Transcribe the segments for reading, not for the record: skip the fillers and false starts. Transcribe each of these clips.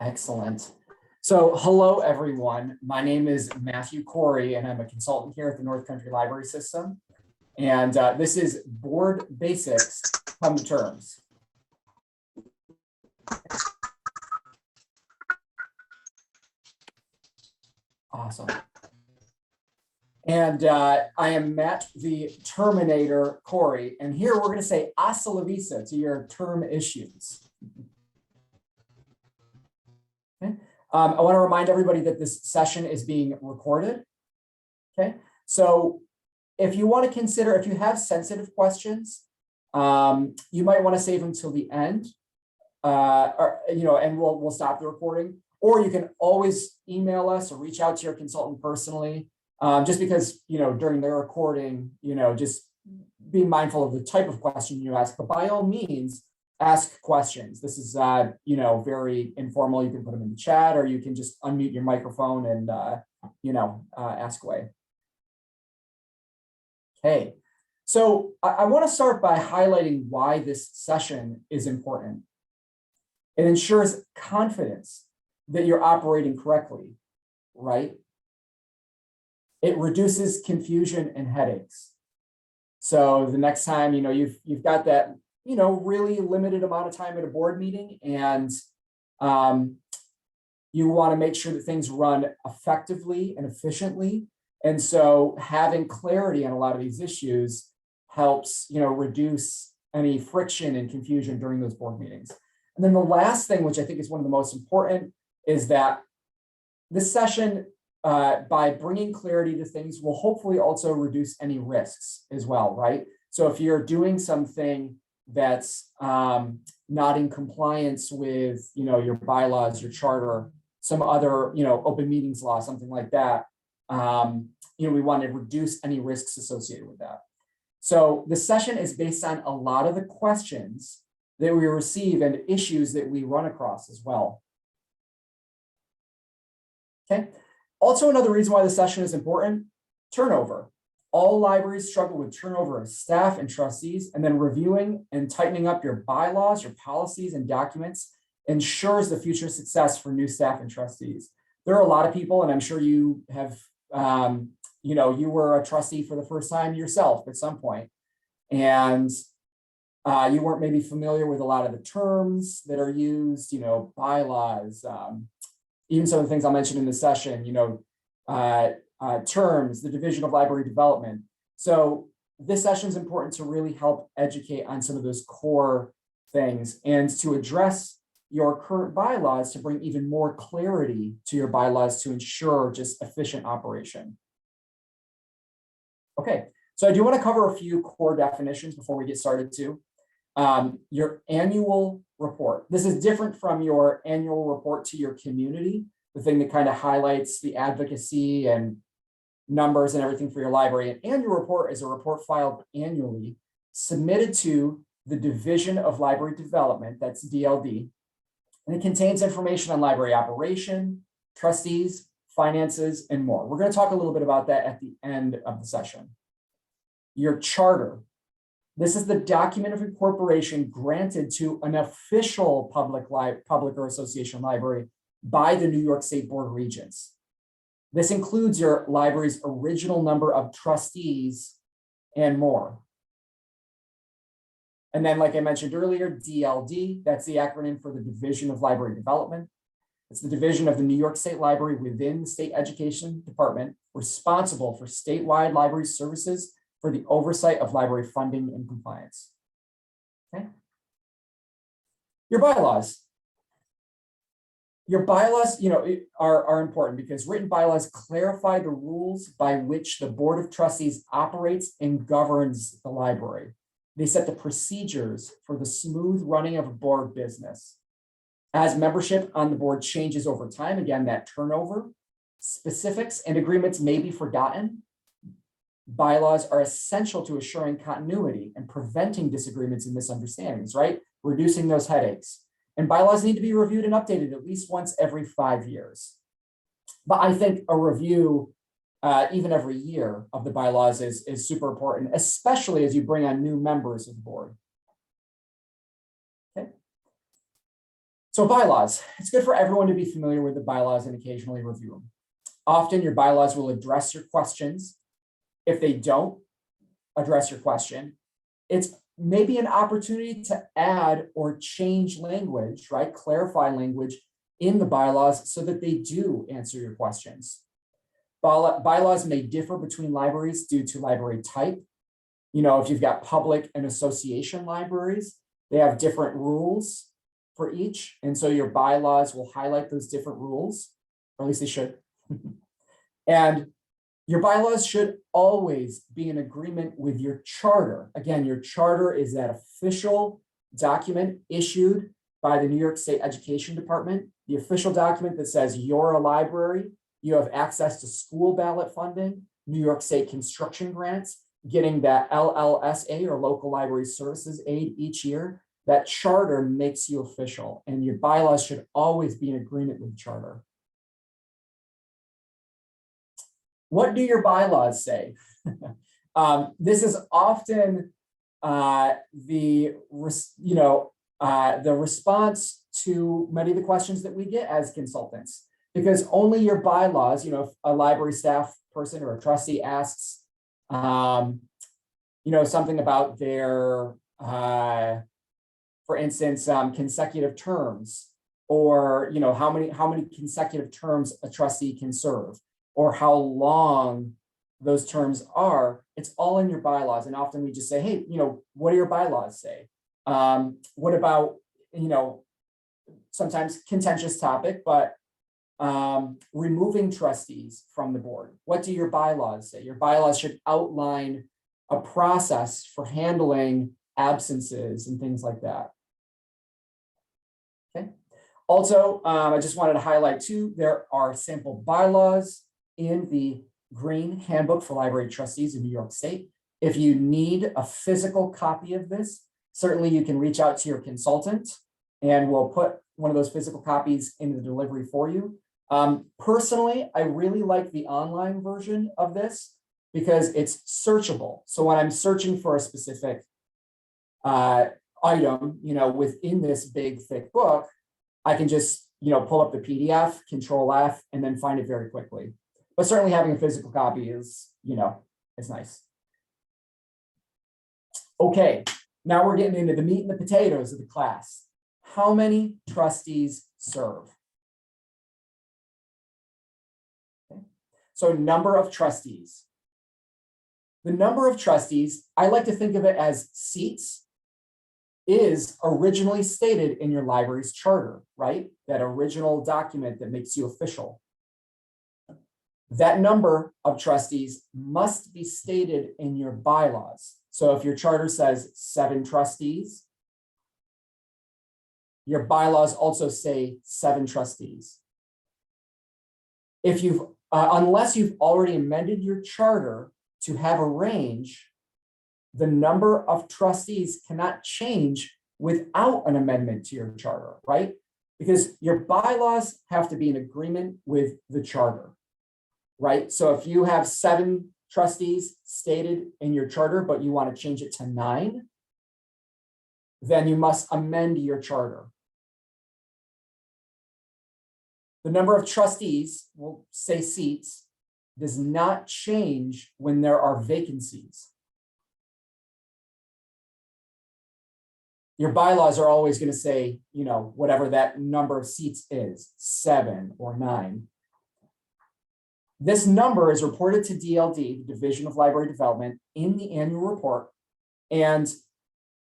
Excellent. So hello, everyone. My name is Matthew Corey, and I'm a consultant here at the North Country Library System. And this is Board Basics Come to Terms. Awesome. And I am Matt, the Terminator Corey. And here we're going to say hasta la vista to your term issues. Okay. I want to remind everybody that this session is being recorded. Okay. So if you want to consider, if you have sensitive questions, you might want to save them till the end, and we'll stop the recording. Or you can always email us or reach out to your consultant personally, just because, during the recording, just be mindful of the type of question you ask, but by all means, ask questions. This is, very informal. You can put them in the chat, or you can just unmute your microphone and, ask away. Okay, so I want to start by highlighting why this session is important. It ensures confidence that you're operating correctly, right? It reduces confusion and headaches. So the next time, you've got that, really limited amount of time at a board meeting, and you want to make sure that things run effectively and efficiently. And so having clarity on a lot of these issues helps, reduce any friction and confusion during those board meetings. And then the last thing, which I think is one of the most important, is that this session, by bringing clarity to things, will hopefully also reduce any risks as well, right? So if you're doing something that's not in compliance with, your bylaws, your charter, some other, open meetings law, something like that, we want to reduce any risks associated with that. So the session is based on a lot of the questions that we receive and issues that we run across as well. Okay. Also, another reason why the session is important, turnover. All libraries struggle with turnover of staff and trustees, and then reviewing and tightening up your bylaws, your policies and documents ensures the future success for new staff and trustees. There are a lot of people, and I'm sure you have, you were a trustee for the first time yourself at some point, and you weren't maybe familiar with a lot of the terms that are used, bylaws, even some of the things I'll mention in the session, terms, the division of library development. So this session is important to really help educate on some of those core things and to address your current bylaws to bring even more clarity to your bylaws to ensure just efficient operation. Okay, so I do want to cover a few core definitions before we get started too. Your annual report. This is different from your annual report to your community, the thing that kind of highlights the advocacy and numbers and everything for your library. An annual report is a report filed annually, submitted to the Division of Library Development, that's DLD, and it contains information on library operation, trustees, finances, and more. We're going to talk a little bit about that at the end of the session. Your charter. This is the document of incorporation granted to an official public or association library by the New York State Board of Regents. This includes your library's original number of trustees and more. And then, like I mentioned earlier, DLD, that's the acronym for the Division of Library Development. It's the division of the New York State Library within the State Education Department, responsible for statewide library services for the oversight of library funding and compliance. Okay. Your bylaws. Your bylaws, are important because written bylaws clarify the rules by which the Board of Trustees operates and governs the library. They set the procedures for the smooth running of a board business. As membership on the board changes over time, again, that turnover, specifics and agreements may be forgotten. Bylaws are essential to assuring continuity and preventing disagreements and misunderstandings, right? Reducing those headaches. And bylaws need to be reviewed and updated at least once every 5 years. But I think a review, even every year of the bylaws is super important, especially as you bring on new members of the board. Okay. So bylaws, it's good for everyone to be familiar with the bylaws and occasionally review them. Often your bylaws will address your questions. If they don't address your question, it's maybe an opportunity to add or change language, right? Clarify language in the bylaws so that they do answer your questions. Bylaws may differ between libraries due to library type. You know, if you've got public and association libraries, they have different rules for each. And so your bylaws will highlight those different rules, or at least they should. And your bylaws should always be in agreement with your charter. Again, your charter is that official document issued by the New York State Education Department, the official document that says you're a library, you have access to school ballot funding, New York State construction grants, getting that LLSA or local library services aid each year. That charter makes you official, and your bylaws should always be in agreement with the charter. What do your bylaws say? This is often the response to many of the questions that we get as consultants, because only your bylaws, you know, if a library staff person or a trustee asks, something about their, for instance, consecutive terms, or how many consecutive terms a trustee can serve, or how long those terms are, it's all in your bylaws. And often we just say, hey, what do your bylaws say? What about, sometimes contentious topic, but removing trustees from the board. What do your bylaws say? Your bylaws should outline a process for handling absences and things like that. Okay. Also, I just wanted to highlight too, there are sample bylaws in the Green Handbook for Library Trustees in New York State. If you need a physical copy of this, certainly you can reach out to your consultant and we'll put one of those physical copies in the delivery for you. Personally, I really like the online version of this because it's searchable. So when I'm searching for a specific item, within this big thick book, I can just, pull up the PDF, Control F, and then find it very quickly. But certainly having a physical copy is, it's nice. Okay, now we're getting into the meat and the potatoes of the class. How many trustees serve? Okay. So number of trustees. The number of trustees, I like to think of it as seats, is originally stated in your library's charter, right? That original document that makes you official. That number of trustees must be stated in your bylaws. So if your charter says 7 trustees, your bylaws also say 7 trustees. If you've, unless you've already amended your charter to have a range, the number of trustees cannot change without an amendment to your charter, right? Because your bylaws have to be in agreement with the charter, right? So if you have 7 trustees stated in your charter, but you want to change it to 9, then you must amend your charter. The number of trustees, we'll say seats, does not change when there are vacancies. Your bylaws are always going to say, whatever that number of seats is, 7 or 9. This number is reported to DLD, the Division of Library Development, in the annual report, and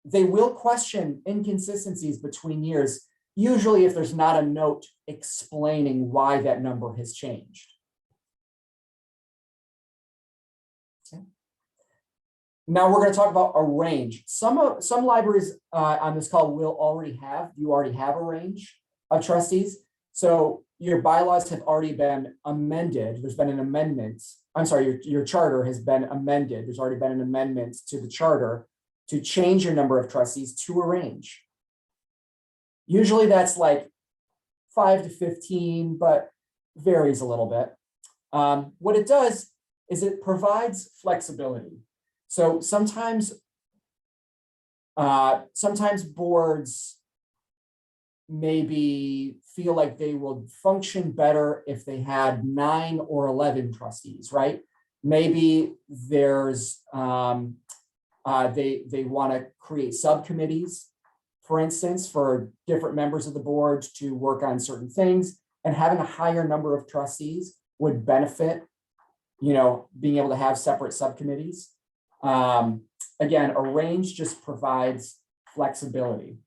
they will question inconsistencies between years, usually if there's not a note explaining why that number has changed. Okay. Now we're going to talk about a range. Some libraries on this call will already have a range of trustees. So your bylaws have already been amended. There's been an amendment. I'm sorry, your charter has been amended. There's already been an amendment to the charter to change your number of trustees to a range. Usually that's like 5 to 15, but varies a little bit. What it does is it provides flexibility. So sometimes boards maybe feel like they would function better if they had 9 or 11 trustees, right? Maybe there's they want to create subcommittees, for instance, for different members of the board to work on certain things, and having a higher number of trustees would benefit, being able to have separate subcommittees. Again, a range just provides flexibility.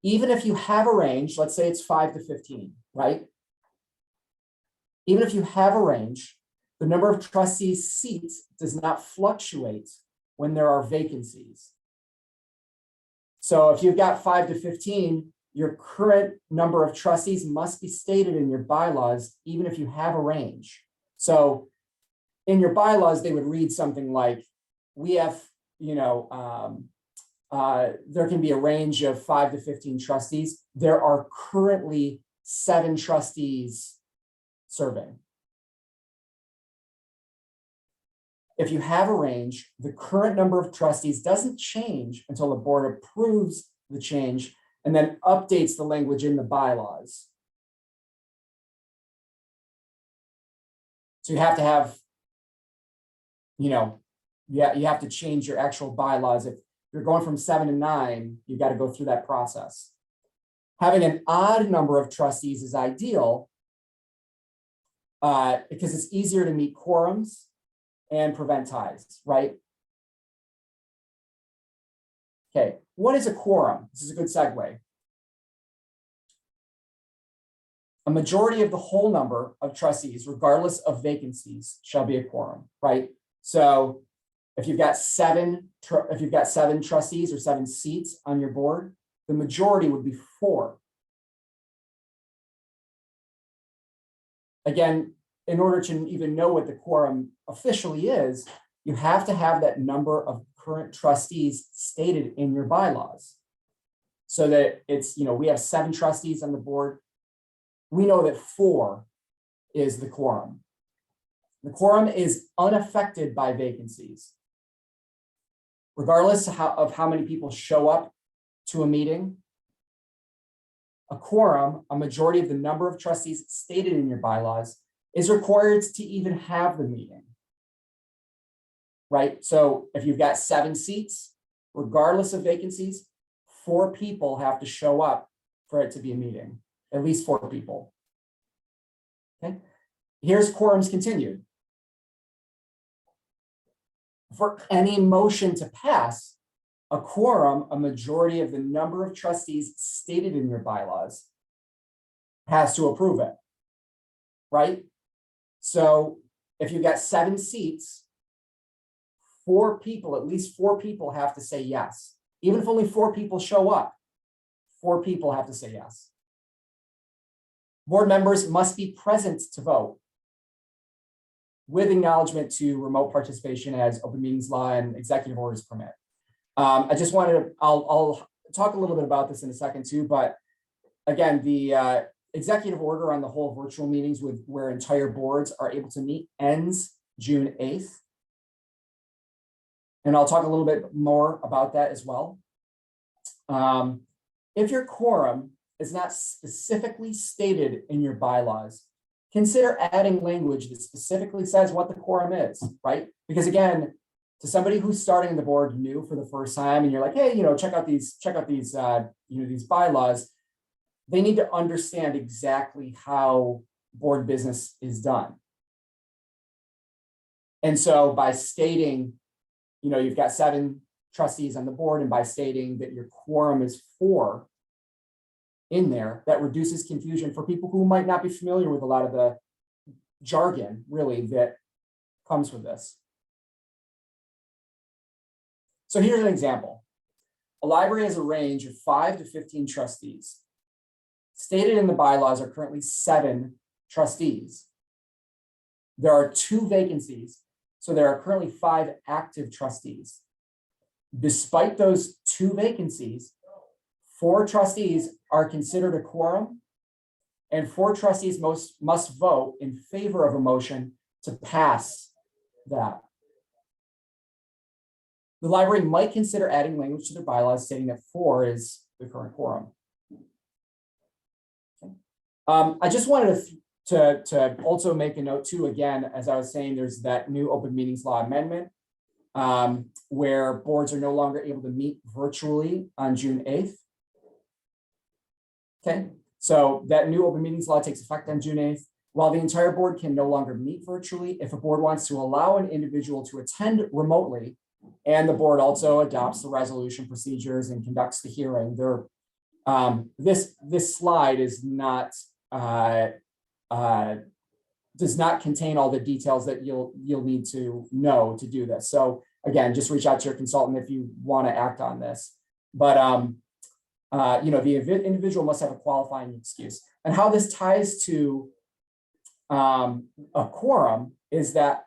Even if you have a range, let's say it's 5 to 15, right? Even if you have a range, the number of trustees' seats does not fluctuate when there are vacancies. So if you've got 5 to 15, your current number of trustees must be stated in your bylaws, even if you have a range. So in your bylaws, they would read something like, we have, there can be a range of 5 to 15 trustees. There are currently 7 trustees serving. If you have a range, the current number of trustees doesn't change until the board approves the change and then updates the language in the bylaws. So you have to have, you have to change your actual bylaws. If you're going from 7 to 9, you've got to go through that process. Having an odd number of trustees is ideal because it's easier to meet quorums and prevent ties, right? Okay, what is a quorum? This is a good segue. A majority of the whole number of trustees, regardless of vacancies, shall be a quorum, right? So if you've got seven trustees or 7 seats on your board, the majority would be 4. Again, in order to even know what the quorum officially is, you have to have that number of current trustees stated in your bylaws. So that it's, we have 7 trustees on the board. We know that 4 is the quorum. The quorum is unaffected by vacancies. Regardless of how many people show up to a meeting, a quorum, a majority of the number of trustees stated in your bylaws, is required to even have the meeting, right? So if you've got 7 seats, regardless of vacancies, 4 people have to show up for it to be a meeting, at least 4 people. Okay, here's quorums continued. For any motion to pass, a quorum, a majority of the number of trustees stated in your bylaws, has to approve it, right? So if you've got 7 seats, 4 people, at least 4 people have to say yes. Even if only 4 people show up, 4 people have to say yes. Board members must be present to vote, with acknowledgement to remote participation as open meetings law and executive orders permit. I just wanted to, I'll talk a little bit about this in a second too, but again, the executive order on the whole virtual meetings where entire boards are able to meet ends June 8th. And I'll talk a little bit more about that as well. If your quorum is not specifically stated in your bylaws, consider adding language that specifically says what the quorum is, right? Because again, to somebody who's starting the board new for the first time, and you're like, hey, check out these these bylaws, they need to understand exactly how board business is done. And so by stating, you've got 7 trustees on the board, and by stating that your quorum is 4 in there, that reduces confusion for people who might not be familiar with a lot of the jargon, really, that comes with this. So here's an example. A library has a range of 5 to 15 trustees. Stated in the bylaws are currently 7 trustees. There are 2 vacancies, so there are currently 5 active trustees. Despite those 2 vacancies, 4 trustees are considered a quorum, and 4 trustees must vote in favor of a motion to pass that. The library might consider adding language to their bylaws stating that 4 is the current quorum. I just wanted to also make a note too, again, as I was saying, there's that new open meetings law amendment where boards are no longer able to meet virtually on June 8th. Okay, so that new open meetings law takes effect on June 8th. While the entire board can no longer meet virtually, if a board wants to allow an individual to attend remotely, and the board also adopts the resolution procedures and conducts the hearing, this slide is not does not contain all the details that you'll need to know to do this. So again, just reach out to your consultant if you want to act on this. But the individual must have a qualifying excuse. And how this ties to a quorum is that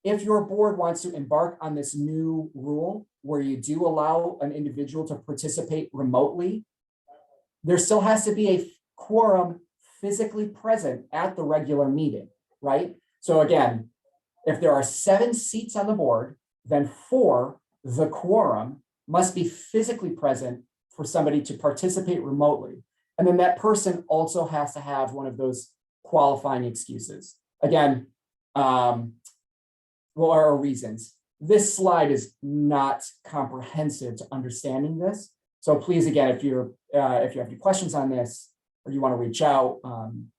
if your board wants to embark on this new rule where you do allow an individual to participate remotely, there still has to be a quorum physically present at the regular meeting, right? So again, if there are 7 seats on the board, then 4, the quorum, must be physically present for somebody to participate remotely. And then that person also has to have one of those qualifying excuses. Again, or reasons. This slide is not comprehensive to understanding this. So please, again, if you have any questions on this, or you want to reach out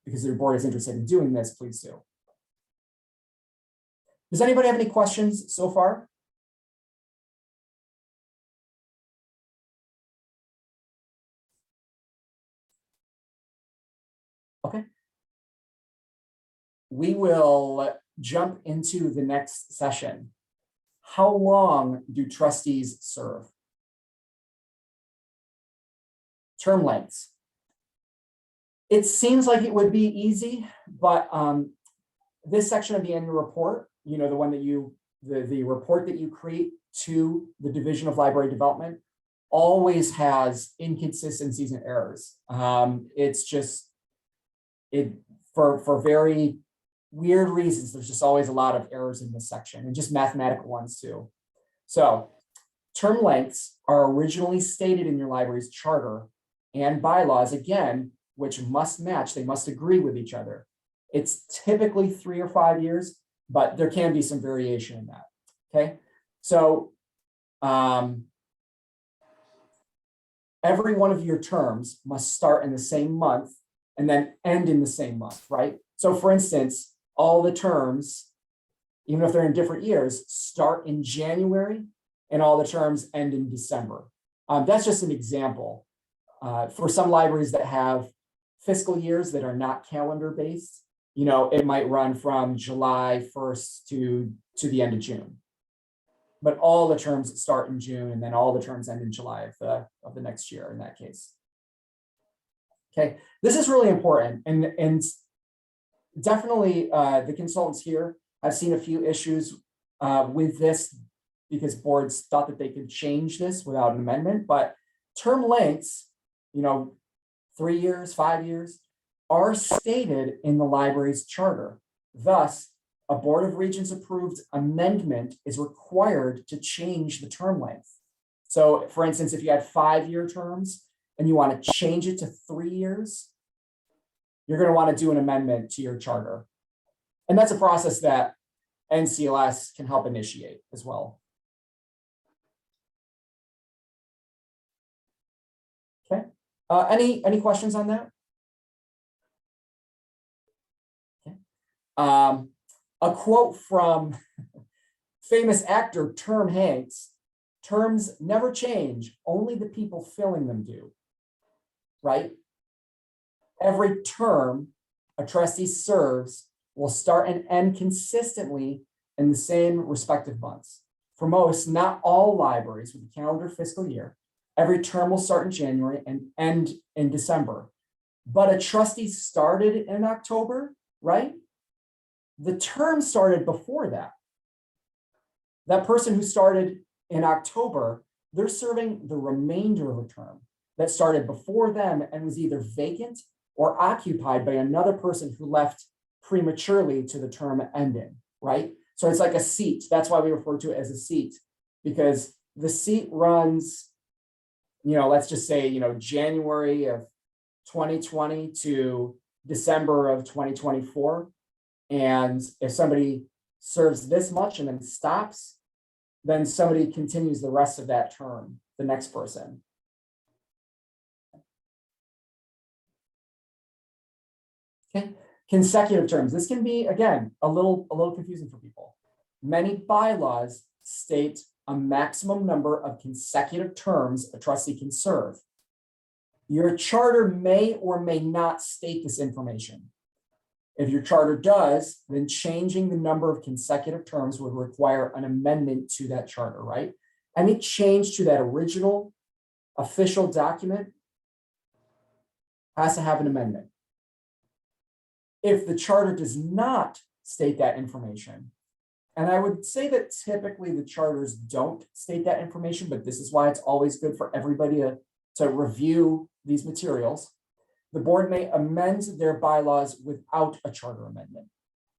because your board is interested in doing this, please do. Does anybody have any questions so far? Okay. We will jump into the next session. How long do trustees serve? Term lengths. It seems like it would be easy, but this section of the annual report, the one that the report that you create to the Division of Library Development, always has inconsistencies and errors. It's just for very weird reasons. There's just always a lot of errors in this section, and just mathematical ones too. So term lengths are originally stated in your library's charter and bylaws, again, which must match, they must agree with each other. It's typically 3 or 5 years, but there can be some variation in that, okay? So every one of your terms must start in the same month and then end in the same month, right? So for instance, all the terms, even if they're in different years, start in January and all the terms end in December. That's just an example. For some libraries that have fiscal years that are not calendar based, it might run from July 1st to the end of June. But all the terms start in June and then all the terms end in July of the next year in that case. Okay, this is really important, and definitely the consultants here have seen a few issues with this because boards thought that they could change this without an amendment, but term lengths, 3 years, 5 years, are stated in the library's charter. Thus, a Board of Regents approved amendment is required to change the term length. So for instance, if you had 5-year terms and you want to change it to 3 years, you're going to want to do an amendment to your charter. And that's a process that NCLS can help initiate as well. Okay. Any questions on that? Okay. A quote from famous actor Tom Hanks: "Terms never change, only the people filling them do." Right? Every term a trustee serves will start and end consistently in the same respective months. For most, not all libraries with a calendar fiscal year, every term will start in January and end in December. But a trustee started in October, right? The term started before that. That person who started in October, they're serving the remainder of a term that started before them and was either vacant or occupied by another person who left prematurely to the term ending, right? So it's like a seat. That's why we refer to it as a seat, because the seat runs, let's just say, January of 2020 to December of 2024. And if somebody serves this much and then stops, then somebody continues the rest of that term, the next person. Okay, consecutive terms. This can be, again, a little confusing for people. Many bylaws state a maximum number of consecutive terms a trustee can serve. Your charter may or may not state this information. If your charter does, then changing the number of consecutive terms would require an amendment to that charter, right? Any change to that original official document has to have an amendment. If the charter does not state that information, and I would say that typically the charters don't state that information, but this is why it's always good for everybody to review these materials. The board may amend their bylaws without a charter amendment,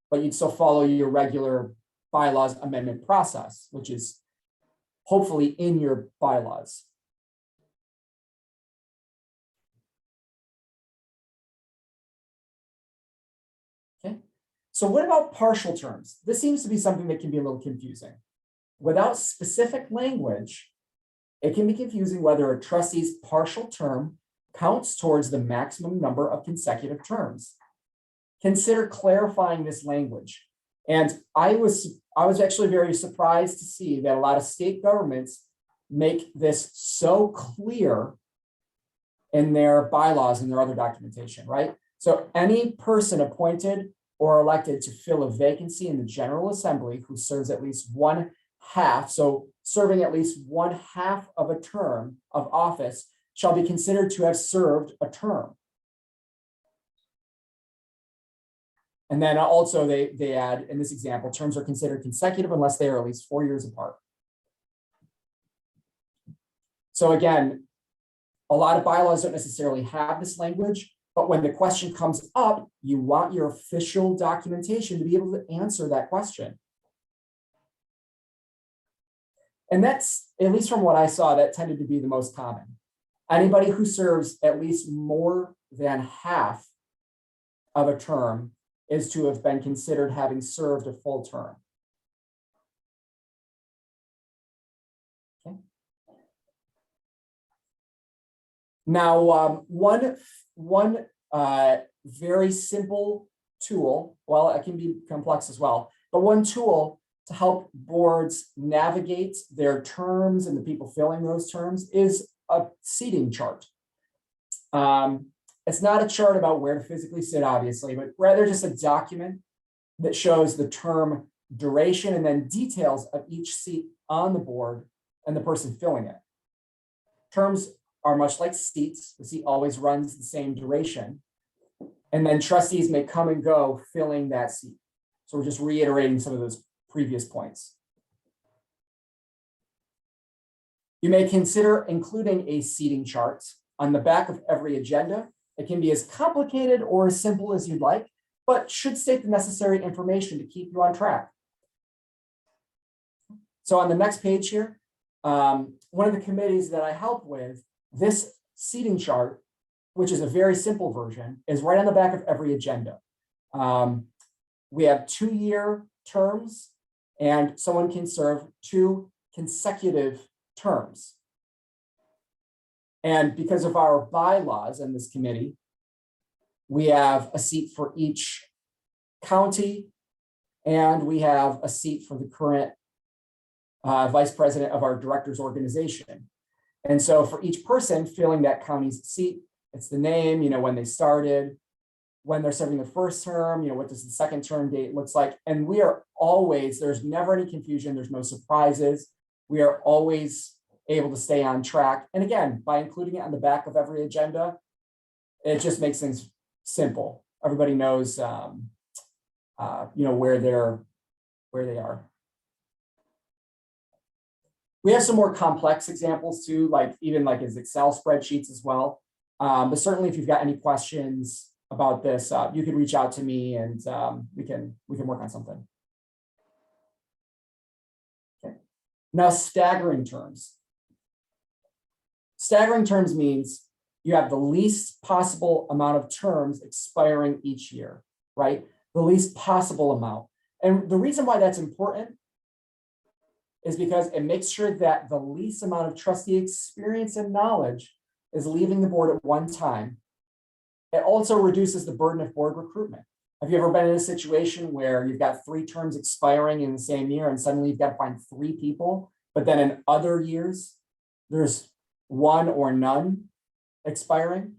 but you'd still follow your regular bylaws amendment process, which is hopefully in your bylaws. Okay, so what about partial terms? This seems to be something that can be a little confusing. Without specific language, it can be confusing whether a trustee's partial term counts towards the maximum number of consecutive terms. Consider clarifying this language. And I was actually very surprised to see that a lot of state governments make this so clear in their bylaws and their other documentation, right? So any person appointed or elected to fill a vacancy in the General Assembly who serves at least one half, so serving at least one half of a term of office, shall be considered to have served a term. And then also they add, in this example, terms are considered consecutive unless they are at least 4 years apart. So again, a lot of bylaws don't necessarily have this language, but when the question comes up, you want your official documentation to be able to answer that question. And that's, at least from what I saw, that tended to be the most common. Anybody who serves at least more than half of a term is to have been considered having served a full term. Okay. Now, one very simple tool, well, it can be complex as well, but one tool to help boards navigate their terms and the people filling those terms is a seating chart. It's not a chart about where to physically sit, obviously, but rather just a document that shows the term duration and then details of each seat on the board and the person filling it. Terms are much like seats. The seat always runs the same duration. And then trustees may come and go filling that seat. So we're just reiterating some of those previous points. You may consider including a seating chart on the back of every agenda. It can be as complicated or as simple as you'd like, but should state the necessary information to keep you on track. So on the next page here, one of the committees that I help with, this seating chart, which is a very simple version, is right on the back of every agenda. We have 2-year terms, and someone can serve 2 consecutive terms. And because of our bylaws in this committee, we have a seat for each county, and we have a seat for the current vice president of our directors organization. And so for each person filling that county's seat, it's the name, when they started, when they're serving the first term, what does the second term date looks like. And we are always, there's never any confusion, there's no surprises. We are always able to stay on track. And again, by including it on the back of every agenda, it just makes things simple. Everybody knows, where they are. We have some more complex examples too, even as Excel spreadsheets as well. But certainly, if you've got any questions about this, you can reach out to me, and we can work on something. Okay. Now, staggering terms. Staggering terms means you have the least possible amount of terms expiring each year, right? The least possible amount. And the reason why that's important is because it makes sure that the least amount of trustee experience and knowledge is leaving the board at one time. It also reduces the burden of board recruitment. Have you ever been in a situation where you've got 3 terms expiring in the same year and suddenly you've got to find 3 people, but then in other years, there's 1 or none expiring?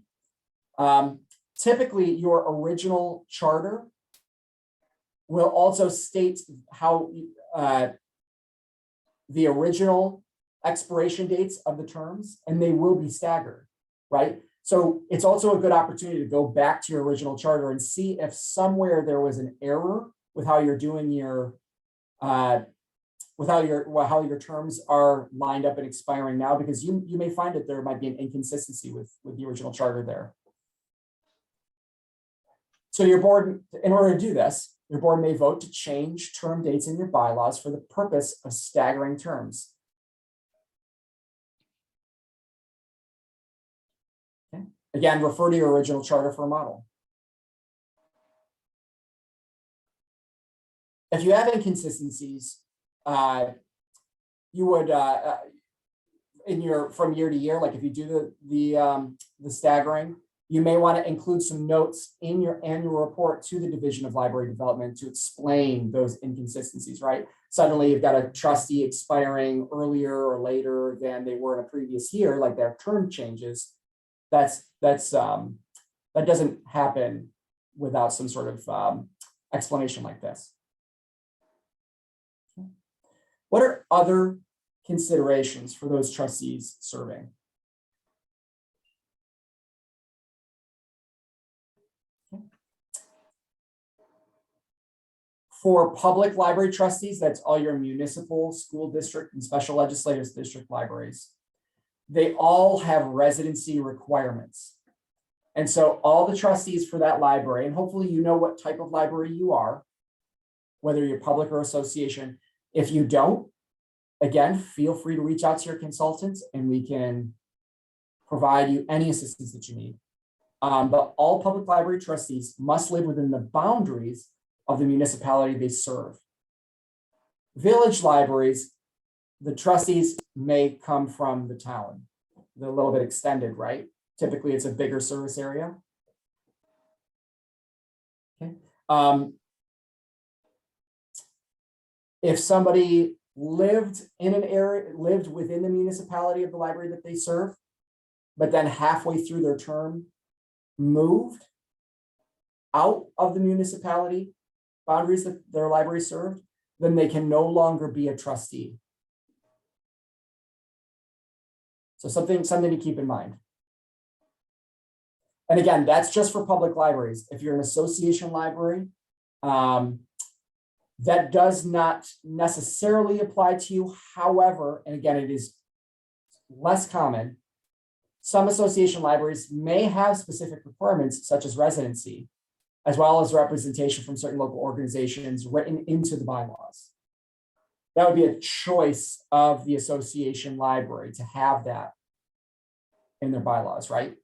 Typically, your original charter will also state how the original expiration dates of the terms, and they will be staggered, right? So it's also a good opportunity to go back to your original charter and see if somewhere there was an error with how you're doing your how your terms are lined up and expiring now, because you may find that there might be an inconsistency with the original charter there. So your board, in order to do this, your board may vote to change term dates in your bylaws for the purpose of staggering terms. Okay. Again, refer to your original charter for a model. If you have inconsistencies, you would from year to year, like if you do the staggering, you may want to include some notes in your annual report to the Division of Library Development to explain those inconsistencies, right? Suddenly you've got a trustee expiring earlier or later than they were in a previous year, like their term changes. That doesn't happen without some sort of explanation like this. What are other considerations for those trustees serving? For public library trustees, that's all your municipal, school district, and special legislators district libraries. They all have residency requirements. And so all the trustees for that library, and hopefully you know what type of library you are, whether you're public or association. If you don't, again, feel free to reach out to your consultants and we can provide you any assistance that you need. But all public library trustees must live within the boundaries of the municipality they serve. Village libraries, the trustees may come from the town. They're a little bit extended, right? Typically, it's a bigger service area. Okay. If somebody lived in an area, lived within the municipality of the library that they serve, but then halfway through their term moved out of the municipality boundaries that their library served, then they can no longer be a trustee. So something to keep in mind. And again, that's just for public libraries. If you're an association library, that does not necessarily apply to you. However, and again, it is less common, some association libraries may have specific requirements such as residency, as well as representation from certain local organizations written into the bylaws. That would be a choice of the association library to have that in their bylaws, right?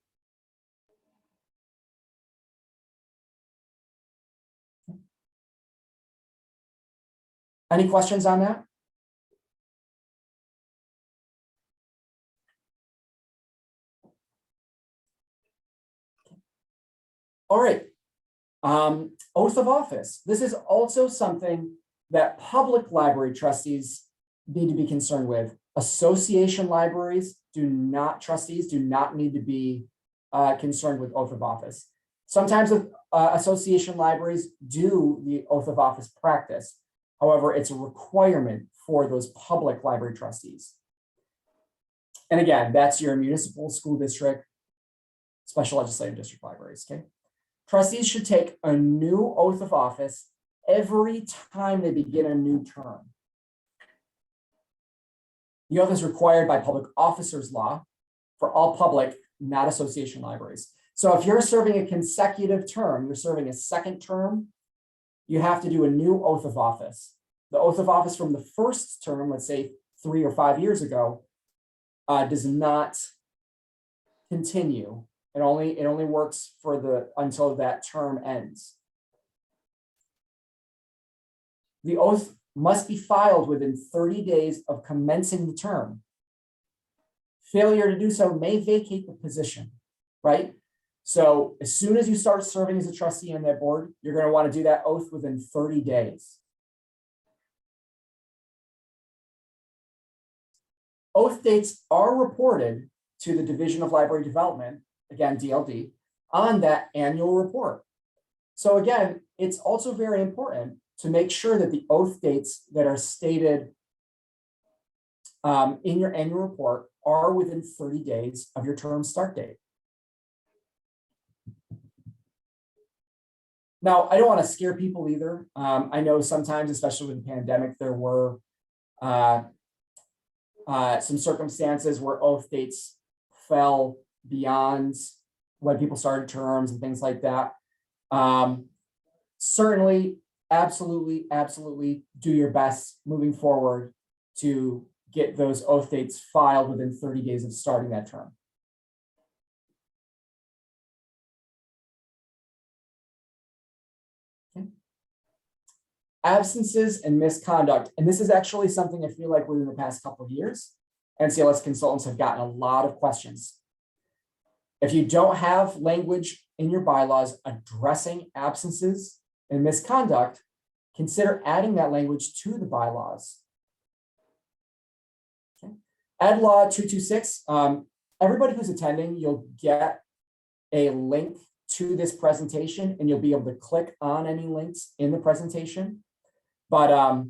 Any questions on that? All right. Oath of office. This is also something that public library trustees need to be concerned with. Association libraries trustees do not need to be concerned with oath of office. Sometimes association libraries do the oath of office practice. However, it's a requirement for those public library trustees. And again, that's your municipal, school district, special legislative district libraries, okay? Trustees should take a new oath of office every time they begin a new term. The oath is required by public officers law for all public, not association libraries. So if you're serving a consecutive term, you're serving a second term, you have to do a new oath of office. The oath of office from the first term, let's say 3 or 5 years ago, does not continue It only works for until that term ends. The oath must be filed within 30 days of commencing the term. Failure to do so may vacate the position, right? So as soon as you start serving as a trustee on that board, you're going to want to do that oath within 30 days. Oath dates are reported to the Division of Library Development, again, DLD, on that annual report. So again, it's also very important to make sure that the oath dates that are stated in your annual report are within 30 days of your term start date. Now, I don't want to scare people either. I know sometimes, especially with the pandemic, there were some circumstances where oath dates fell beyond when people started terms and things like that. Certainly, absolutely do your best moving forward to get those oath dates filed within 30 days of starting that term. Okay. Absences and misconduct. And this is actually something I feel like within the past couple of years, NCLS consultants have gotten a lot of questions. If you don't have language in your bylaws addressing absences and misconduct, consider adding that language to the bylaws. Okay. Ed Law 226, everybody who's attending, you'll get a link to this presentation and you'll be able to click on any links in the presentation. But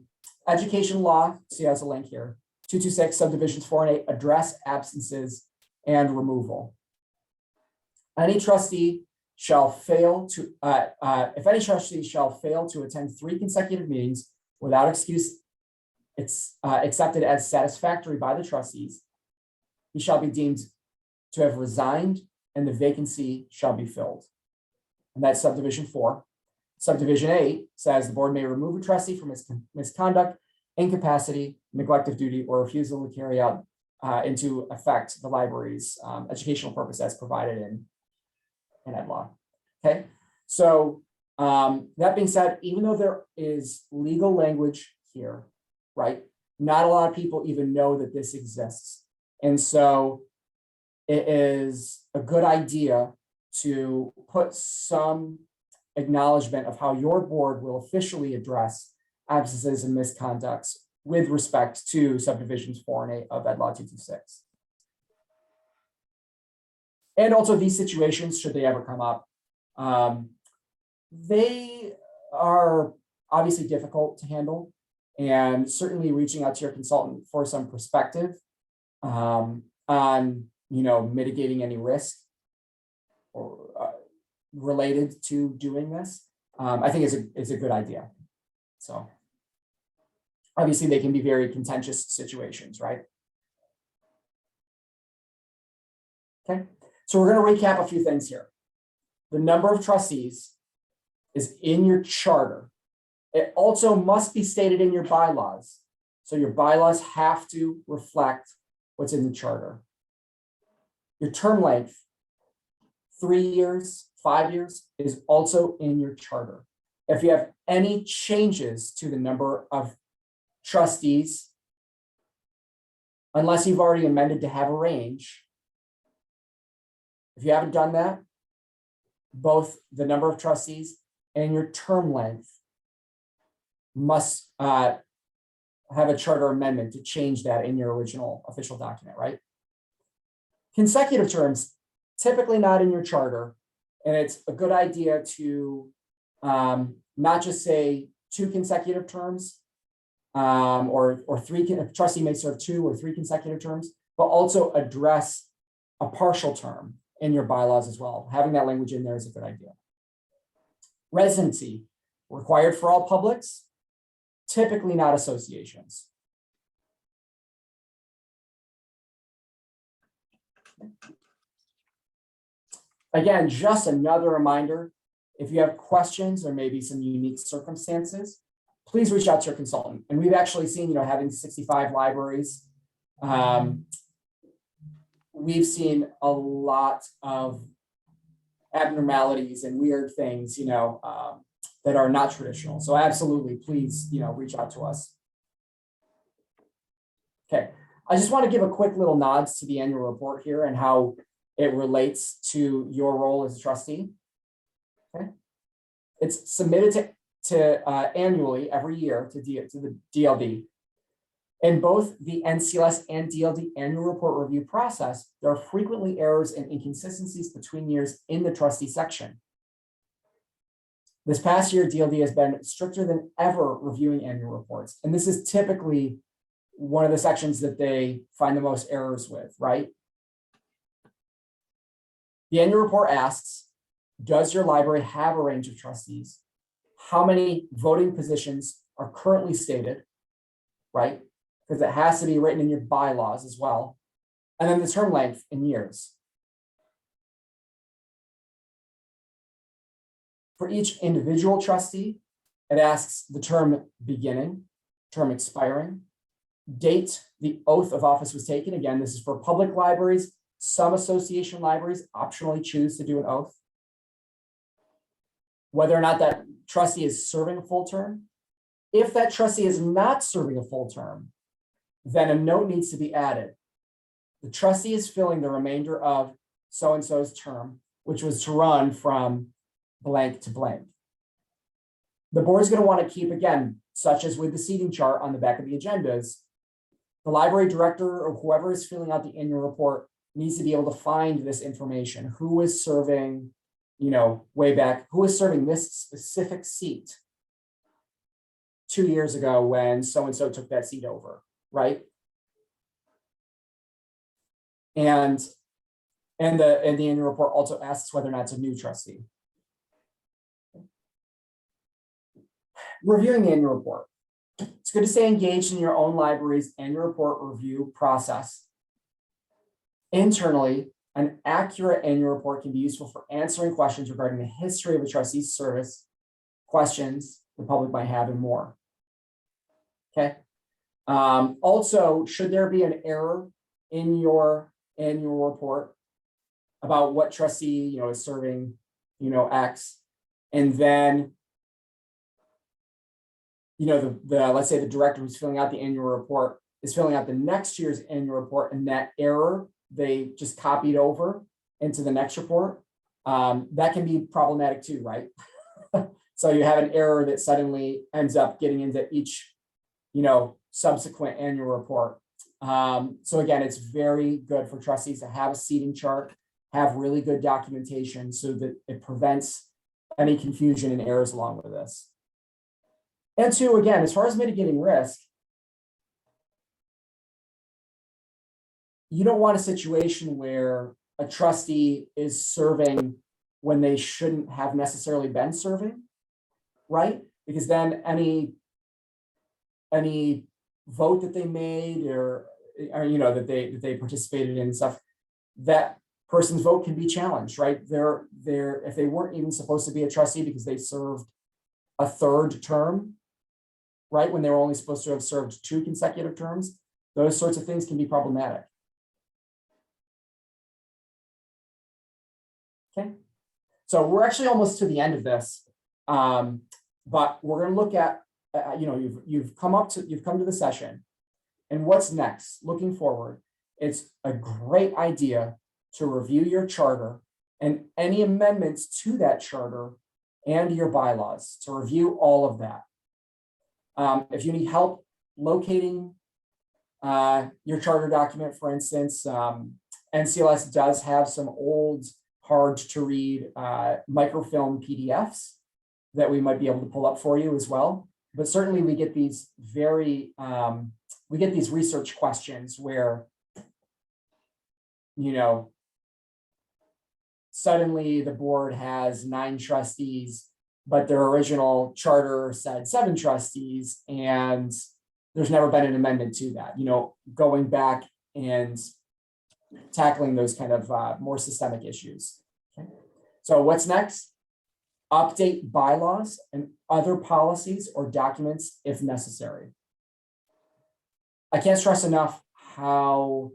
education law, see has a link here, 226 subdivisions 4 and 8 address absences and removal. Any trustee shall fail to, if any trustee shall fail to attend 3 consecutive meetings without excuse, it's accepted as satisfactory by the trustees, he shall be deemed to have resigned and the vacancy shall be filled. And that's subdivision 4. Subdivision 8 says the board may remove a trustee for misconduct, incapacity, neglect of duty, or refusal to carry out into effect the library's educational purpose as provided in Ed Law. Okay, so that being said, even though there is legal language here, right, not a lot of people even know that this exists. And so it is a good idea to put some acknowledgement of how your board will officially address absences and misconducts with respect to subdivisions 4 and 8 of Ed Law 226. And also these situations, should they ever come up, they are obviously difficult to handle, and certainly reaching out to your consultant for some perspective on, mitigating any risk or related to doing this, I think is a good idea. So obviously they can be very contentious situations, right? Okay, so we're going to recap a few things here. The number of trustees is in your charter. It also must be stated in your bylaws. So your bylaws have to reflect what's in the charter. Your term length, 3 years, 5 years, is also in your charter. If you have any changes to the number of trustees, unless you've already amended to have a range, if you haven't done that, both the number of trustees and your term length must have a charter amendment to change that in your original official document, right? Consecutive terms, typically not in your charter, and it's a good idea to not just say 2 consecutive terms, or 3, a trustee may serve 2 or 3 consecutive terms, but also address a partial term in your bylaws as well. Having that language in there is a good idea. Residency, required for all publics, typically not associations. Again, just another reminder, if you have questions or maybe some unique circumstances, please reach out to your consultant. And we've actually seen, having 65 libraries, we've seen a lot of abnormalities and weird things, that are not traditional. So absolutely, please, reach out to us. Okay, I just want to give a quick little nods to the annual report here and how it relates to your role as a trustee. Okay, it's submitted to annually every year to the DLD. In both the NCLS and DLD annual report review process, there are frequently errors and inconsistencies between years in the trustee section. This past year, DLD has been stricter than ever reviewing annual reports. And this is typically one of the sections that they find the most errors with, right? The annual report asks, does your library have a range of trustees? How many voting positions are currently stated, right? Because it has to be written in your bylaws as well. And then the term length in years. For each individual trustee, it asks the term beginning, term expiring, date the oath of office was taken. Again, this is for public libraries. Some association libraries optionally choose to do an oath. Whether or not that trustee is serving a full term. If that trustee is not serving a full term, then a note needs to be added. The trustee is filling the remainder of so-and-so's term, which was to run from blank to blank. The board is going to want to keep, again, such as with the seating chart on the back of the agendas, the library director or whoever is filling out the annual report needs to be able to find this information. Who is serving, way back, who is serving this specific seat 2 years ago when so-and-so took that seat over, right? And the annual report also asks whether or not it's a new trustee. Reviewing the annual report. It's good to stay engaged in your own library's annual report review process. Internally, an accurate annual report can be useful for answering questions regarding the history of a trustee's service, questions the public might have, and more. Okay. Also, should there be an error in your annual report about what trustee is serving X, and then let's say the director who's filling out the annual report is filling out the next year's annual report, and that error they just copied over into the next report, that can be problematic too, right? So you have an error that suddenly ends up getting into each subsequent annual report. So again, it's very good for trustees to have a seating chart, have really good documentation so that it prevents any confusion and errors along with this. And two, again, as far as mitigating risk, you don't want a situation where a trustee is serving when they shouldn't have necessarily been serving, right? Because then any vote that they made or that they participated in and stuff, that person's vote can be challenged, right? If they weren't even supposed to be a trustee because they served a third term, right, when they were only supposed to have served 2 consecutive terms, those sorts of things can be problematic. Okay, so we're actually almost to the end of this, but we're going to look at, you've come to the session, and what's next? Looking forward, it's a great idea to review your charter and any amendments to that charter and your bylaws, to review all of that. If you need help locating your charter document, for instance, NCLS does have some old, hard to read microfilm PDFs that we might be able to pull up for you as well. But certainly we get these research questions where, suddenly the board has 9 trustees, but their original charter said 7 trustees, and there's never been an amendment to that, going back and tackling those kind of more systemic issues. Okay. So what's next? Update bylaws and other policies or documents if necessary. I can't stress enough how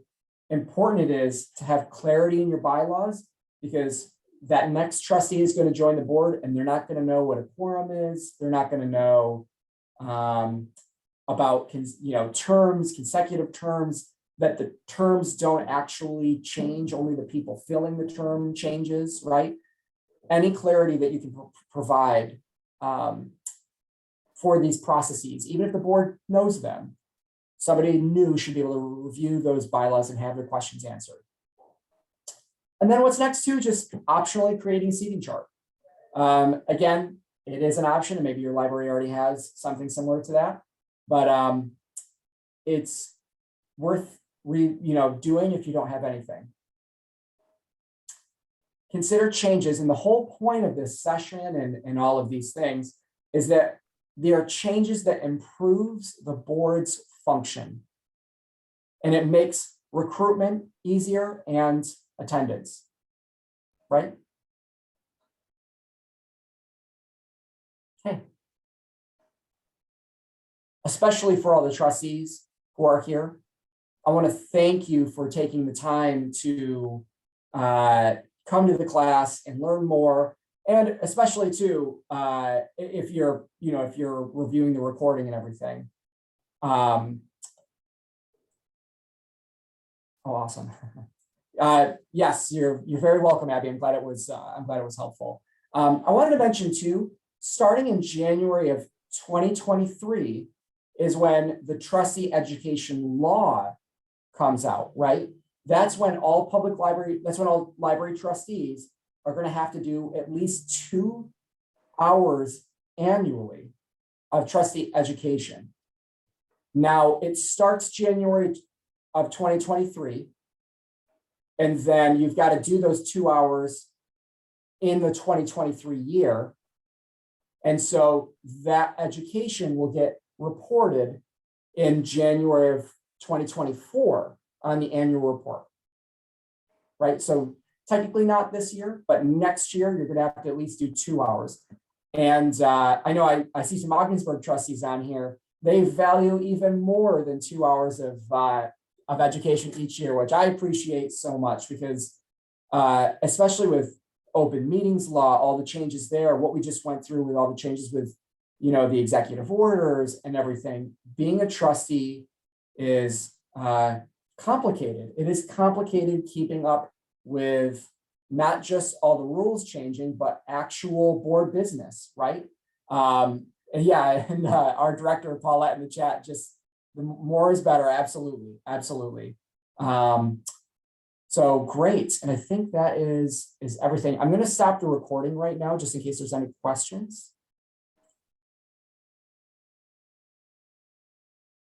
important it is to have clarity in your bylaws, because that next trustee is going to join the board and they're not going to know what a quorum is. They're not going to know about terms, consecutive terms, that the terms don't actually change, only the people filling the term changes, right? Any clarity that you can provide for these processes, even if the board knows them, somebody new should be able to review those bylaws and have their questions answered. And then what's next too, just optionally creating a seating chart. Again, it is an option, and maybe your library already has something similar to that, but it's worth doing if you don't have anything. Consider changes, and the whole point of this session and all of these things is that there are changes that improves the board's function, and it makes recruitment easier and attendance, right? Okay. Especially for all the trustees who are here, I want to thank you for taking the time to come to the class and learn more, and especially too, if you're reviewing the recording and everything. Oh, awesome. Yes, you're very welcome, Abby. I'm glad it was helpful. I wanted to mention too, starting in January of 2023 is when the trustee education law comes out, right? That's when all library trustees are going to have to do at least 2 hours annually of trustee education. Now, it starts January of 2023, and then you've got to do those 2 hours in the 2023 year. And so that education will get reported in January of 2024 on the annual report, right? So technically not this year, but next year, you're going to have to at least do 2 hours. And I know I see some Ogdensburg trustees on here. They value even more than 2 hours of education each year, which I appreciate so much, because especially with open meetings law, all the changes there, what we just went through with all the changes with, the executive orders and everything, being a trustee is complicated. It is complicated keeping up with not just all the rules changing, but actual board business, right? And yeah, and our director, Paulette, in the chat, just the more is better. Absolutely, absolutely. So great. And I think that is everything. I'm going to stop the recording right now, just in case there's any questions.